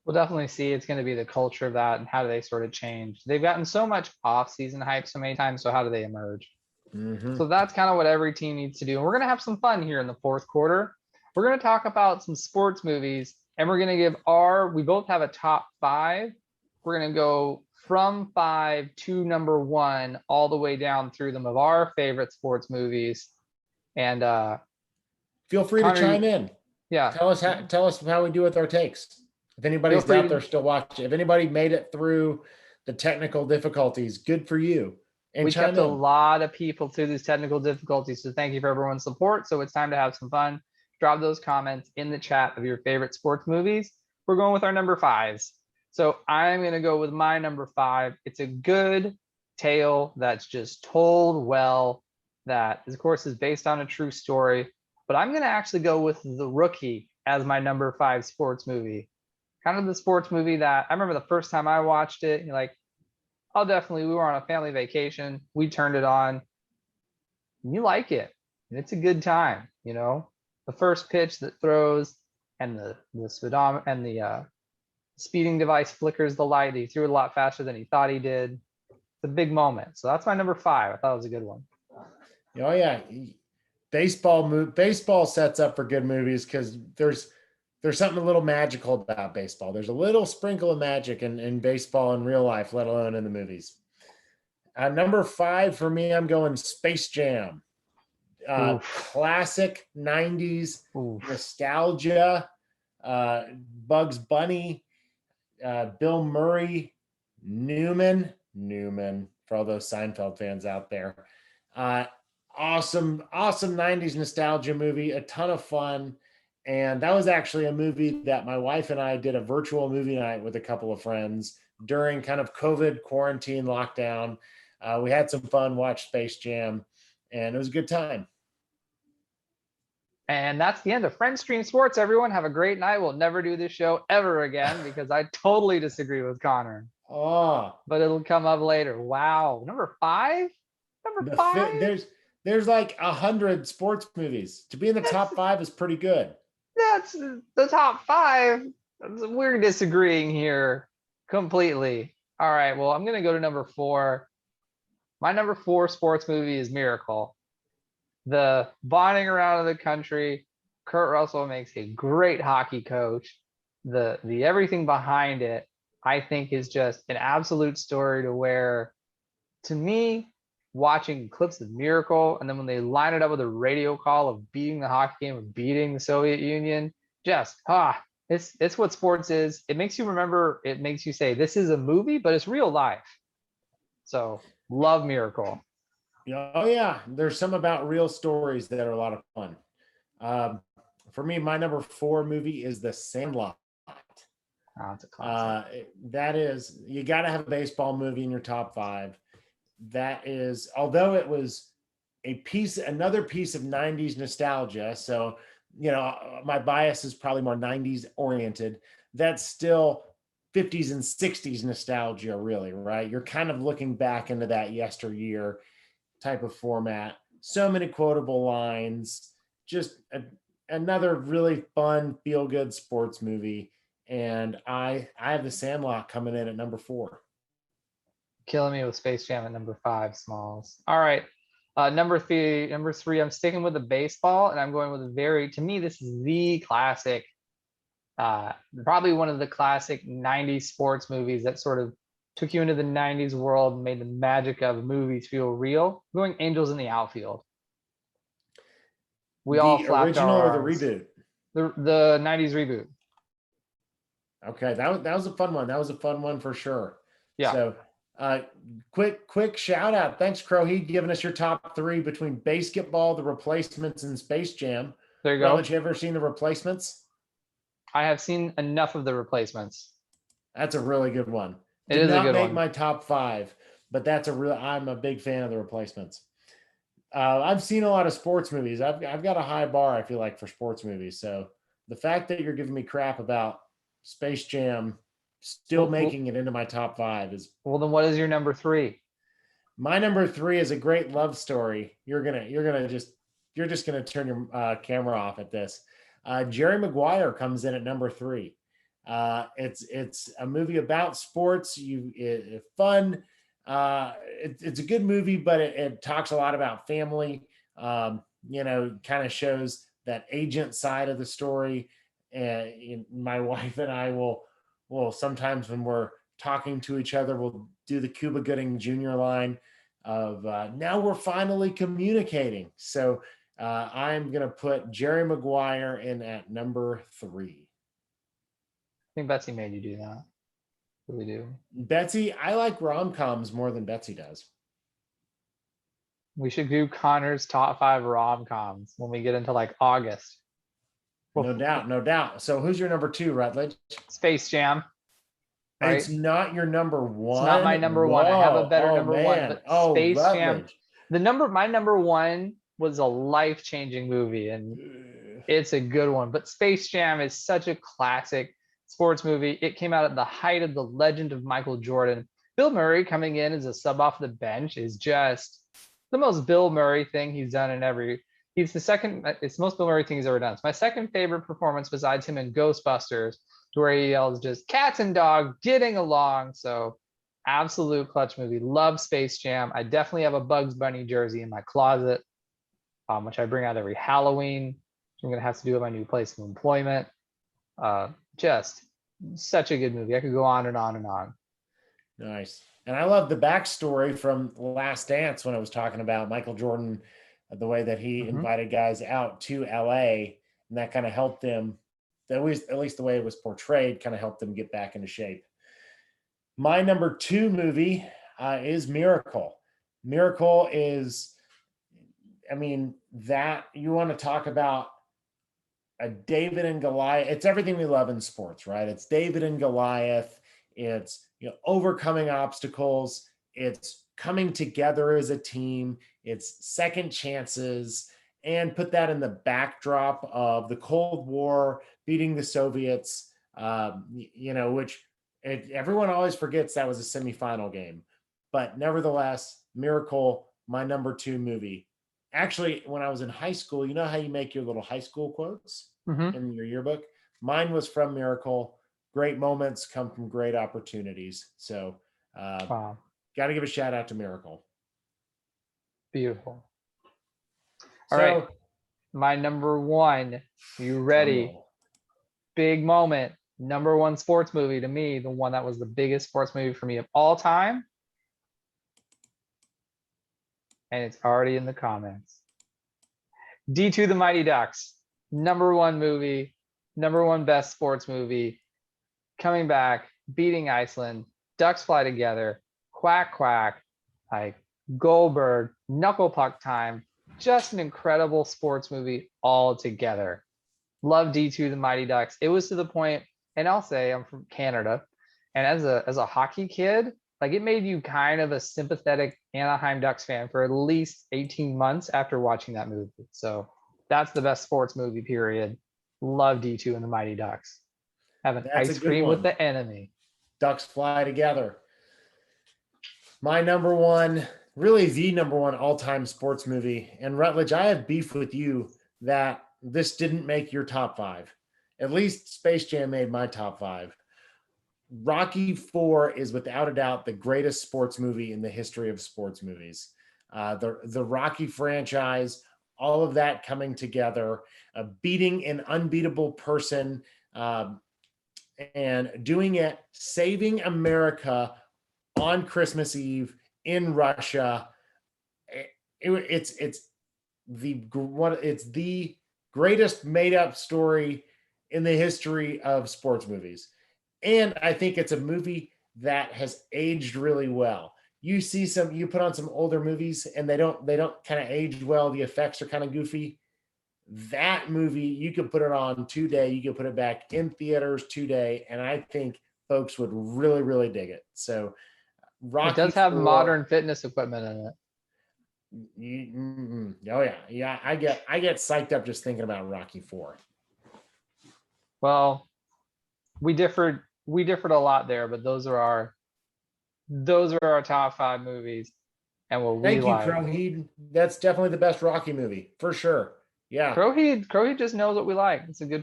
We'll definitely see. It's going to be the culture of that and how do they sort of change. They've gotten so much off-season hype so many times, so how do they emerge? Hmm. So that's kind of what every team needs to do. And we're going to have some fun here in the fourth quarter. We're going to talk about some sports movies and we're going to give we both have a top five. We're going to go from five to number one, all the way down through them of our favorite sports movies. And Feel free to Connor, chime in. yeah, Tell us how we do with our takes. If feel anybody's free out there to, still watching, if anybody made it through the technical difficulties, good for you. And we chime kept a in. lot of people through these technical difficulties. So thank you for everyone's support. So it's time to have some fun. Drop those comments in the chat of your favorite sports movies. We're going with our number fives. So I'm going to go with my number five. It's a good tale that's just told well, that of course is based on a true story. But I'm going to actually go with The Rookie as my number five sports movie. Kind of the sports movie that I remember the first time I watched it, you're like, we were on a family vacation. We turned it on. You like it. And it's a good time, you know. The first pitch that throws and the speedometer and the speeding device flickers the light. He threw it a lot faster than he thought he did. It's a big moment. So that's my number five. I thought it was a good one. Oh yeah, baseball sets up for good movies because there's something a little magical about baseball. There's a little sprinkle of magic in baseball in real life, let alone in the movies. Number five for me, I'm going Space Jam. Oof. Classic 90s Oof. nostalgia. Bugs Bunny, Bill Murray, Newman for all those Seinfeld fans out there. Awesome 90s nostalgia movie, a ton of fun. And that was actually a movie that my wife and I did a virtual movie night with a couple of friends during kind of COVID quarantine lockdown. We had some fun, watched Space Jam, and it was a good time. And that's the end of Friend Stream Sports. Everyone have a great night. We'll never do this show ever again because I totally disagree with Connor. Oh, But it'll come up later. Wow. Number five? Number five? there's like 100 sports movies. To be in the top five is pretty good. That's the top five. We're disagreeing here completely. All right. Well, I'm going to go to number four. My number four sports movie is Miracle. The bonding around the country. Kurt Russell makes a great hockey coach. The everything behind it, I think, is just an absolute story to where, to me, watching clips of Miracle and then when they line it up with a radio call of beating the hockey game of beating the Soviet Union, it's what sports is. It makes you remember. It makes you say this is a movie, but it's real life. So love Miracle. Oh yeah, there's some about real stories that are a lot of fun. For me, my number four movie is The Sandlot. Oh, it's a classic. That is, you got to have a baseball movie in your top five. That is, although it was another piece of 90s nostalgia. So, my bias is probably more 90s oriented. That's still 50s and 60s nostalgia, really, right? You're kind of looking back into that yesteryear type of format. So many quotable lines, just another really fun, feel good sports movie. And I have The Sandlot coming in at number four. Killing me with Space Jam at number five, Smalls. All right. Number three, I'm sticking with the baseball, and I'm going with to me, this is the classic, probably one of the classic 90s sports movies that sort of took you into the 90s world and made the magic of movies feel real. I'm going Angels in the Outfield. We all flapped original our or the arms. reboot? The 90s reboot. Okay, that was a fun one. That was a fun one for sure. Yeah. So quick shout out. Thanks, Crowheed, giving us your top three between Basketball, The Replacements, and Space Jam. There you go. Haven't you ever seen The Replacements? I have seen enough of The Replacements. That's a really good one. It is a good one. Did not make my top five, but I'm a big fan of The Replacements. I've seen a lot of sports movies. I've got a high bar, I feel like, for sports movies. So the fact that you're giving me crap about Space Jam still making it into my top five is... Well, then what is your number three? My number three is a great love story. You're just gonna turn your camera off at this. Jerry Maguire comes in at number three. It's a movie about sports. Fun. It's a good movie, but it talks a lot about family. Kind of shows that agent side of the story. And my wife and I will sometimes when we're talking to each other, we'll do the Cuba Gooding Jr. line of now we're finally communicating. So I'm going to put Jerry Maguire in at number 3. I think Betsy made you do that. Really do. Betsy, I like rom-coms more than Betsy does. We should do Connor's top 5 rom-coms when we get into like August. No doubt, no doubt. So who's your number 2, Rutledge? Space Jam. Right? It's not your number 1. It's not my number 1. I have a better number 1. But Space Jam. My number 1 was a life-changing movie, and it's a good one. But Space Jam is such a classic sports movie. It came out at the height of the legend of Michael Jordan. Bill Murray coming in as a sub off the bench is just the most Bill Murray thing he's done it's the most Bill Murray thing he's ever done. It's my second favorite performance besides him in Ghostbusters, where he yells just cats and dogs getting along. So absolute clutch movie. Love Space Jam. I definitely have a Bugs Bunny jersey in my closet, which I bring out every Halloween. I'm going to have to do at my new place of employment. Just such a good movie. I could go on and on and on. Nice. And I love the backstory from Last Dance when I was talking about Michael Jordan, the way that he invited guys out to LA, and that kind of helped them, at least the way it was portrayed, kind of helped them get back into shape. My number 2 movie is Miracle. Miracle is, that you want to talk about a David and Goliath. It's everything we love in sports, right? It's David and Goliath. It's overcoming obstacles. It's coming together as a team. It's second chances, and put that in the backdrop of the Cold War, beating the Soviets. Which everyone always forgets that was a semifinal game, but nevertheless, Miracle, my number 2 movie. Actually, when I was in high school, you know how you make your little high school quotes in your yearbook? Mine was from Miracle. Great moments come from great opportunities. So Wow. Got to give a shout out to Miracle. Beautiful. All right. My number 1. You ready? Big moment. Number 1 sports movie to me, the one that was the biggest sports movie for me of all time. And it's already in the comments. D2 The Mighty Ducks. Number 1 movie. Number 1 best sports movie. Coming back, beating Iceland. Ducks fly together. Quack, quack. Like Goldberg. Knuckle puck time. Just an incredible sports movie all together. Love D2 The Mighty Ducks. It was to the point, and I'll say I'm from Canada, and as a hockey kid, like it made you kind of a sympathetic Anaheim Ducks fan for at least 18 months after watching that movie. So that's the best sports movie, period. Love D2 and the Mighty Ducks. Have an ice cream with the enemy. Ducks fly together. My number 1, really the number 1 all-time sports movie. And Rutledge, I have beef with you that this didn't make your top 5. At least Space Jam made my top 5. Rocky IV is without a doubt the greatest sports movie in the history of sports movies. The Rocky franchise, all of that coming together, beating an unbeatable person, and doing it, saving America on Christmas Eve in Russia. It's the greatest made up story in the history of sports movies. And I think it's a movie that has aged really well. You put on some older movies and they don't kind of age well. The effects are kind of goofy. That movie, you could put it on today. You could put it back in theaters today. And I think folks would really, really dig it. So Rocky it does have modern fitness equipment in it. Oh yeah. I get psyched up just thinking about Rocky IV. Well, we differed a lot there, but those are our top 5 movies, and what we like. Thank you, Croheed. That's definitely the best Rocky movie for sure. Yeah, Croheed just knows what we like. It's a good